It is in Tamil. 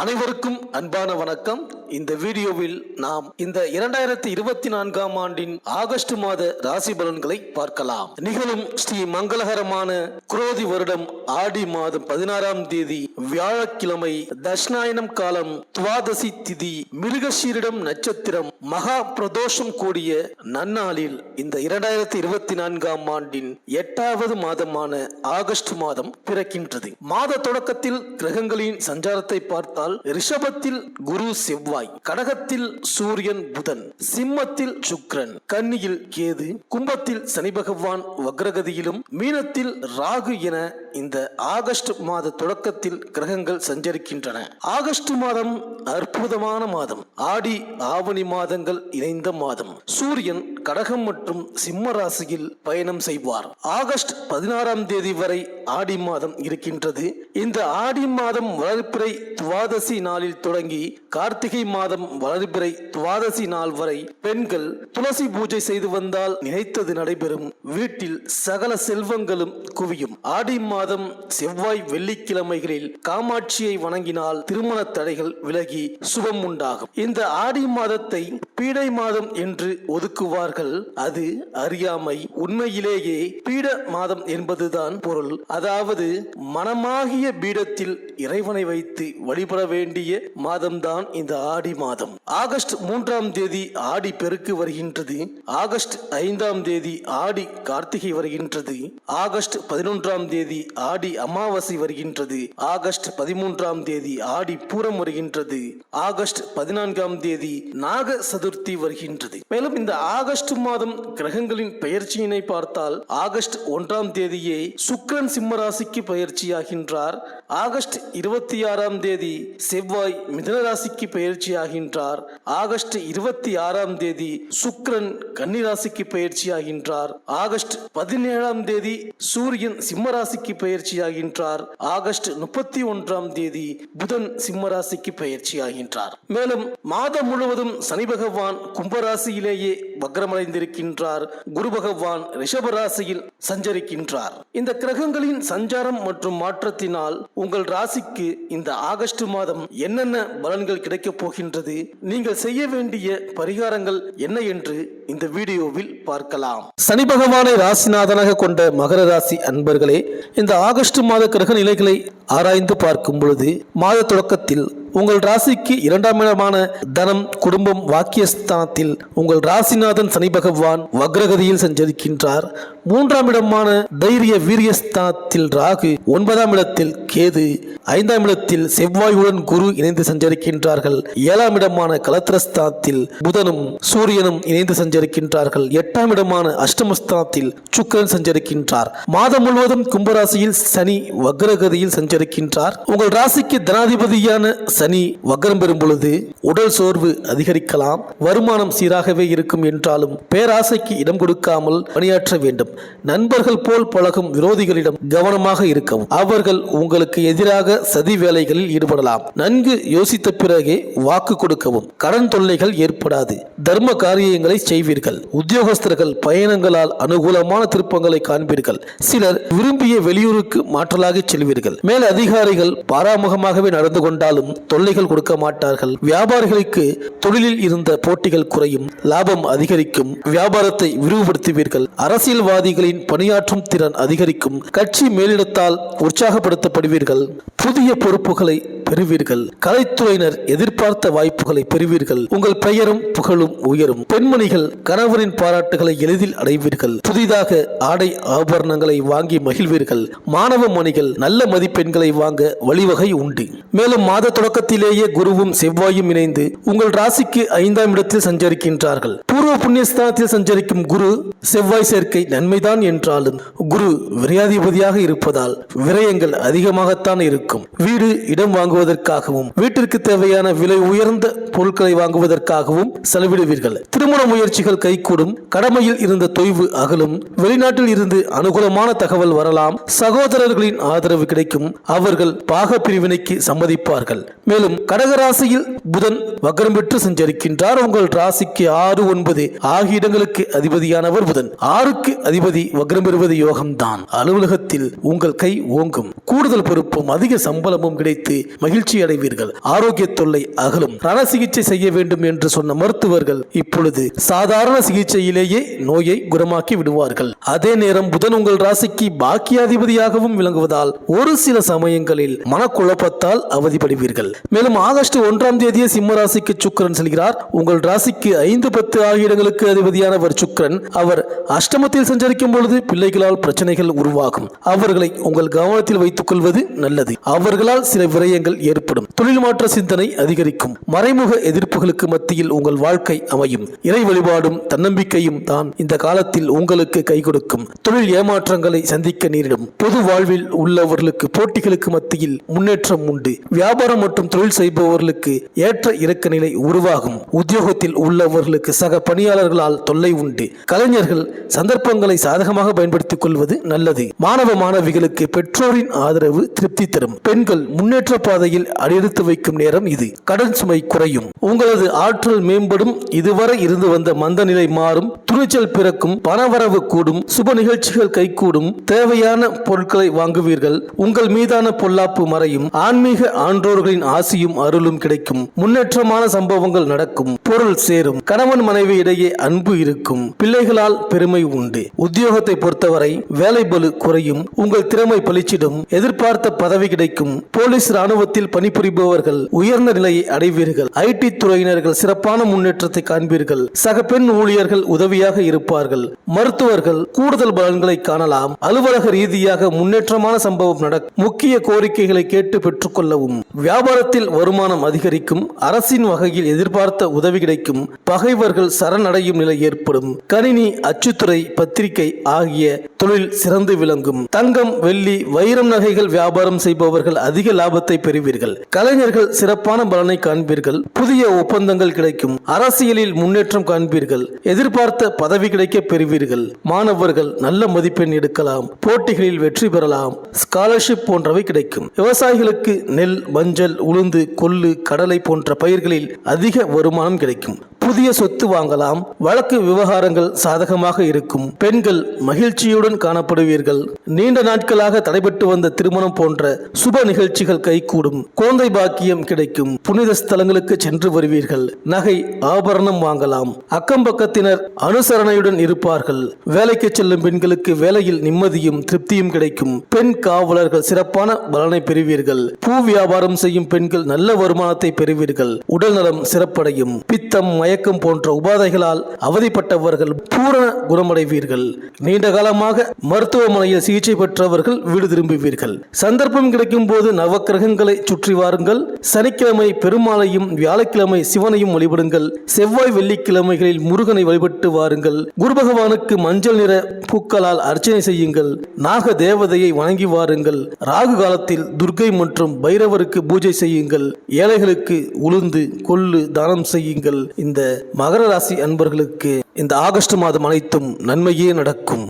அனைவருக்கும் அன்பான வணக்கம். இந்த வீடியோவில் நாம் இந்த 2024ஆம் ஆண்டின் ஆகஸ்ட் மாத ராசி பலன்களை பார்க்கலாம். நிகழும் ஸ்ரீ மங்களகரமான குரோதி வருடம் ஆடி மாதம் 16ஆம் தேதி வியாழக்கிழமை, தட்சிணாயனம் காலம், துவாதசி திதி, மிருகசீரிடம் நட்சத்திரம், மகா பிரதோஷம் கூடிய நன்னாளில் இந்த 2024ஆம் ஆண்டின் 8வது மாதமான ஆகஸ்ட் மாதம் பிறக்கின்றது. மாத தொடக்கத்தில் கிரகங்களின் சஞ்சாரத்தை பார்த்தால் ரிஷபத்தில் குரு செவ்வாய், கடகத்தில் சூரியன் புதன், சிம்மத்தில் சுக்கிரன், கன்னியில் கேது, கும்பத்தில் சனி பகவான் வக்ரகதியிலும், மீனத்தில் ராகு என இந்த ஆகஸ்ட் மாத தொடக்கத்தில் கிரகங்கள் சஞ்சரிக்கின்றன. ஆகஸ்ட் மாதம் அற்புதமான மாதம். ஆடி ஆவணி மாதங்கள் இணைந்த மாதம். சூரியன் கடகம் மற்றும் சிம்ம ராசியில் பயணம் செய்வார். ஆகஸ்ட் 16ஆம் தேதி வரை ஆடி மாதம் இருக்கின்றது. இந்த ஆடி மாதம் வளர்பிறை துவாதசி நாளில் தொடங்கி கார்த்திகை மாதம் வளர்பிறை துவாதசி நாள் வரை பெண்கள் துளசி பூஜை செய்து வந்தால் நினைத்தது நடைபெறும். வீட்டில் சகல செல்வங்களும் குவியும். ஆடி மாதம் செவ்வாய் வெள்ளிக்கிழமைகளில் காமாட்சியை வணங்கினால் திருமண தடைகள் விலகி சுபம் உண்டாகும். இந்த ஆடி மாதத்தை பீடை மாதம் என்று ஒதுக்குவார்கள். அது அறியாமை. உண்மையிலேயே பீட மாதம் என்பதுதான் பொருள். அதாவது மனமாகிய பீடத்தில் இறைவனை வைத்து வழிபட வேண்டிய மாதம்தான் இந்த ஆடி மாதம். ஆகஸ்ட் 3ஆம் தேதி ஆடி பெருக்கு வருகின்றது. ஆகஸ்ட் 5ஆம் தேதி ஆடி கார்த்திகை வருகின்றது. ஆகஸ்ட் 11ஆம் தேதி ஆடி அமாவாசை வருகின்றது. ஆகஸ்ட் 13ஆம் தேதி ஆடி பூரம் வருகின்றது. ஆகஸ்ட் 14ஆம் தேதி நாக சதுர்த்தி வருகின்றது. மேலும் இந்த ஆகஸ்ட் மாதம் கிரகங்களின் பெயர்ச்சியினை பார்த்தால் ஆகஸ்ட் 1ஆம் தேதியே சுக்கிரன் சிம்ம ராசிக்கு பெயர்ச்சியாகின்றார். ஆகஸ்ட் 26ஆம் தேதி செவ்வாய் மிதுன ராசிக்கு பெயர்ச்சியாகின்றார். ஆகஸ்ட் 26ஆம் தேதி சுக்கிரன் கன்னி ராசிக்கு பெயர்ச்சியாகின்றார். ஆகஸ்ட் 17ஆம் தேதி சூரியன் சிம்ம ராசிக்கு பெயர்ச்சியாகின்றார். ஆகஸ்ட் 31ஆம் தேதி புதன் சிம்ம ராசிக்கு பெயர்ச்சியாகின்றார். மேலும் மாதம் முழுவதும் சனி பகவான் கும்பராசியிலேயே வக்ரமடைந்திருக்கின்றார். குரு பகவான் ரிஷப ராசியில் சஞ்சரிக்கின்றார். இந்த கிரகங்களின் சஞ்சாரம் மற்றும் மாற்றத்தினால் உங்கள் ராசிக்கு இந்த ஆகஸ்ட் மாதம் என்னென்ன பலன்கள் கிடைக்கப் போகின்றது, நீங்கள் செய்ய வேண்டிய பரிகாரங்கள் என்ன என்று இந்த வீடியோவில் பார்க்கலாம். சனி பகவானை ராசிநாதனாக கொண்ட மகர ராசி அன்பர்களே, இந்த ஆகஸ்ட் மாத கிரக நிலைகளை ஆராய்ந்து பார்க்கும் பொழுது மாத தொடக்கத்தில் உங்கள் ராசிக்கு 2ஆம் இடமான தனம், குடும்பம், வாக்கியஸ்தானத்தில் உங்கள் ராசிநாதன் சனி பகவான் வக்ரகதியில் சஞ்சரிக்கின்றார். 3ஆம் இடமான தைரிய வீரியஸ்தானத்தில் ராகு, 9ஆம் இடத்தில் கேது, 5ஆம் இடத்தில் செவ்வாயுடன் குரு இணைந்து சஞ்சரிக்கின்றார்கள். 7ஆம் இடமான கலத்திரஸ்தானத்தில் புதனும் சூரியனும் இணைந்து சஞ்சரிக்கின்றார்கள். 8ஆம் இடமான அஷ்டமஸ்தானத்தில் சுக்கிரன் சஞ்சரிக்கின்றார். மாதம் முழுவதும் கும்பராசியில் சனி வக்ரகதியில் சஞ்சரிக்கின்றார். உங்கள் ராசிக்கு தனாதிபதியான சனி வக்ரம் பெறும் பொழுது உடல் சோர்வு அதிகரிக்கலாம். வருமானம் சீராகவே இருக்கும் என்றாலும் பேராசைக்கு இடம் கொடுக்காமல் பணியாற்ற வேண்டும். நண்பர்கள் போல் பழகும் விரோதிகளிடம் கவனமாக இருக்கவும். அவர்கள் உங்களுக்கு எதிராக சதி வேலைகளில் ஈடுபடலாம். நன்கு யோசித்த பிறகே வாக்கு கொடுக்கவும். கடன் தொல்லைகள் ஏற்படாது. தர்ம காரியங்களை செய்வீர்கள். உத்தியோகஸ்தர்கள் பயணங்களால் அனுகூலமான திருப்பங்களை காண்பீர்கள். சிலர் விரும்பிய வெளியூருக்கு மாற்றலாக செல்வீர்கள். மேல் அதிகாரிகள் பாராமுகமாகவே நடந்து கொண்டாலும் தொல்லைகள் கொடுக்க மாட்டார்கள். வியாபாரிகளுக்கு தொழிலில் இருந்த போட்டிகள் குறையும். லாபம் அதிகரிக்கும். வியாபாரத்தை விரிவுபடுத்துவீர்கள். அரசியல்வாதிகளின் பணியாற்றும் திறன் அதிகரிக்கும். கட்சி மேலிடத்தால் உற்சாகப்படுத்தப்படுவீர்கள். புதிய பொறுப்புகளை பெறுவீர்கள். கலைத்துறையினர் எதிர்பார்த்த வாய்ப்புகளை பெறுவீர்கள். உங்கள் பெயரும் புகழும் உயரும். பெண்மணிகள் கணவரின் பாராட்டுகளை எளிதில் அடைவீர்கள். புதிதாக ஆடை ஆபரணங்களை வாங்கி மகிழ்வீர்கள். மாணவ மணிகள் நல்ல மதிப்பெண்களை வாங்க வழிவகை உண்டு. மேலும் மாத தொடக்கத்திலேயே குருவும் செவ்வாயும் இணைந்து உங்கள் ராசிக்கு 5ஆம் இடத்தில் சஞ்சரிக்கின்றார்கள். பூர்வ புண்ணியஸ்தானத்தில் சஞ்சரிக்கும் குரு செவ்வாய் சேர்க்கை நன்மைதான் என்றாலும் குரு விரையாதிபதியாக இருப்பதால் விரயங்கள் அதிகமாகத்தான் இருக்கும். வீடு, இடம் வாங்குவதற்காகவும் வீட்டிற்கு தேவையான விலை உயர்ந்த பொருட்களை வாங்குவதற்காகவும் செலவிடுவீர்கள். திருமண முயற்சிகள் கைகூடும். கடமையில் இருந்த தொய்வு அகலும். வெளிநாட்டில் இருந்து அனுகூலமான தகவல் வரலாம். சகோதரர்களின் ஆதரவு கிடைக்கும். அவர்கள் பாக பிரிவினைக்கு சம்மதிப்பார்கள். மேலும் கடகராசியில் புதன் வக்ரம் பெற்று சஞ்சரிக்கின்றார். உங்கள் ராசிக்கு 6, 9 ஆகிய இடங்களுக்கு அதிபதியானவர் புதன். 6க்கு அதிபதி வக்ரம் பெறுவது யோகம்தான். அலுவலகத்தில் உங்கள் கை ஓங்கும். கூடுதல் பொறுப்பும் அதிக சம்பளமும் கிடைத்து மகிழ்ச்சி அடைவீர்கள். ஆரோக்கிய தொல்லை அகலும். ரண சிகிச்சை செய்ய வேண்டும் என்று சொன்ன மருத்துவர்கள் இப்பொழுது சாதாரண சிகிச்சையிலேயே நோயை குணமாக்கி விடுவார்கள். அதே நேரம் புதன் உங்கள் ராசிக்கு பாக்கியாதிபதியாகவும் விளங்குவதால் ஒரு சில சமயங்களில் மனக்குழப்பத்தால் அவதிப்படுவீர்கள். மேலும் ஆகஸ்ட் 1ஆம் தேதியே சிம்ம ராசிக்கு சுக்கிரன் செல்கிறார். உங்கள் ராசிக்கு 5, 10 ஆகிய இடங்களுக்கு அதிபதியானவர் சுக்கிரன். அவர் அஷ்டமத்தில் சஞ்சரிக்கும் பொழுது பிள்ளைகளால் பிரச்சனைகள் உருவாகும். அவர்களை உங்கள் கவனத்தில் வைத்துக் கொள்வது நல்லது. அவர்களால் சில விரயங்கள் ஏற்படும். தொழில் மாற்ற சிந்தனை அதிகரிக்கும். மறைமுக எதிர்ப்புகளுக்கு மத்தியில் உங்கள் வாழ்க்கை அமையும். இறை வழிபாடும் தன்னம்பிக்கையும் தான் இந்த காலத்தில் உங்களுக்கு கை கொடுக்கும். தொழில் ஏமாற்றங்களை சந்திக்க நேரிடும். பொது வாழ்வில் உள்ளவர்களுக்கு போட்டிகளுக்கு மத்தியில் முன்னேற்றம் உண்டு. வியாபாரம் மற்றும் தொழில் செய்பவர்களுக்கு ஏற்ற இறக்க நிலை உருவாகும். உத்தியோகத்தில் உள்ளவர்களுக்கு சக பணியாளர்களால் தொல்லை உண்டு. கலைஞர்கள் சந்தர்ப்பங்களை சாதகமாக பயன்படுத்திக் கொள்வது நல்லது. மாணவ மாணவிகளுக்கு பெற்றோரின் ஆதரவு திருப்தி தரும். பெண்கள் முன்னேற்ற பாதையில் அடியெடுத்து வைக்கும் நேரம் இது. கடன் சுமை குறையும். உங்களது ஆற்றல் மேம்படும். இதுவரை இருந்து வந்த மந்த நிலை மாறும். துணிச்சல் பிறக்கும். பணவரவு கூடும். சுப நிகழ்ச்சிகள் கைகூடும். தேவையான பொருட்களை வாங்குவீர்கள். உங்கள் மீதான பொல்லாப்பு மறையும். ஆன்மீக ஆன்றோர்களின் ஆசியும் அருளும் கிடைக்கும். முன்னேற்றமான சம்பவங்கள் நடக்கும். பொருள் சேரும். கணவன் மனைவி இடையே அன்பு இருக்கும். பிள்ளைகளால் பெருமை உண்டு. உத்தியோகத்தை பொறுத்தவரை வேலை பளு குறையும். உங்கள் திறமை பளிச்சிடும். எதிர்பார்த்த பதவி கிடைக்கும். போலீஸ் ராணுவத்தில் பணிபுரிபவர்கள் உயர்ந்த நிலையை அடைவீர்கள். ஐடி துறையினர்கள் சிறப்பான முன்னேற்றத்தை காண்பீர்கள். சக பெண் ஊழியர்கள் உதவியாக இருப்பார்கள். மருத்துவர்கள் கூடுதல் பலன்களை காணலாம். அலுவலக ரீதியாக முன்னேற்றமான சம்பவம் நடக்கும். முக்கிய கோரிக்கைகளை கேட்டு பெற்றுக் கொள்ளவும். வியாபாரத்தில் வருமானம் அதிகரிக்கும். அரசின் வகையில் எதிர்பார்த்த உதவி கிடைக்கும். பகைவர்கள் சரணடையும் நிலை ஏற்படும். கணினி, அச்சுத்துறை, பத்திரிகை ஆகிய தொழில் சிறந்து விளங்கும். தங்கம், வெள்ளி, வைரம் நகைகள் வியாபாரம் செய்பவர்கள் அதிக லாபத்தை பெறுவீர்கள். கலைஞர்கள் சிறப்பான பலனை காண்பீர்கள். புதிய ஒப்பந்தங்கள் கிடைக்கும். அரசியலில் முன்னேற்றம் காண்பீர்கள். எதிர்பார்த்த பதவி கிடைக்க பெறுவீர்கள். மாணவர்கள் நல்ல மதிப்பெண் எடுக்கலாம். போட்டிகளில் வெற்றி பெறலாம். ஸ்காலர்ஷிப் போன்றவை கிடைக்கும். விவசாயிகளுக்கு நெல், மஞ்சள், உளுந்து, கொள்ளு, கடலை போன்ற பயிர்களில் அதிக வருமானம் கிடைக்கும். புதிய சொத்து வாங்கலாம். வழக்கு விவகாரங்கள் சாதகமாக இருக்கும். பெண்கள் மகிழ்ச்சியுடன் காணப்படுவீர்கள். நீண்ட நாட்களாக தடைபட்டு வந்த திருமணம் போன்ற சுப நிகழ்ச்சிகள் கைகூடும். குழந்தை பாக்கியம் கிடைக்கும். புனித ஸ்தலங்களுக்கு சென்று வருவீர்கள். நகை, ஆபரணம் வாங்கலாம். அக்கம் பக்கத்தினர் அனுசரணையுடன் இருப்பார்கள். வேலைக்கு செல்லும் பெண்களுக்கு வேலையில் நிம்மதியும் திருப்தியும் கிடைக்கும். பெண் காவலர்கள் சிறப்பான பலனை பெறுவீர்கள். பூ வியாபாரம் செய்யும் பெண்கள் நல்ல வருமானத்தை பெறுவீர்கள். உடல் நலம் சிறப்படையும். பித்தம், மயக்கம் போன்ற உபாதைகளால் அவதிப்பட்டவர்கள் பூரண குணமடைவீர்கள். நீண்ட காலமாக மருத்துவமனையில் சிகிச்சை பெற்றவர்கள் வீடு திரும்புவீர்கள். சந்தர்ப்பம் கிடைக்கும் போது நவக்கிரகங்களை சுற்றி வாருங்கள். சனிக்கிழமை பெருமாளையும் வியாழக்கிழமை சிவனையும் வழிபடுங்கள். செவ்வாய், வெள்ளிக்கிழமைகளில் முருகனை வழிபட்டு வாருங்கள். குரு பகவானுக்கு மஞ்சள் நிற பூக்களால் அர்ச்சனை செய்யுங்கள். நாக தேவதையை வணங்கி வாருங்கள். ராகு காலத்தில் துர்க்கை மற்றும் பைரவருக்கு பூஜை செய்யுங்கள். ஏழைகளுக்கு உளுந்து, கொள்ளு தானம் செய்யுங்கள். இந்த மகர ராசி அன்பர்களுக்கு இந்த ஆகஸ்ட் மாதம் அனைத்தும் நன்மையே நடக்கும்.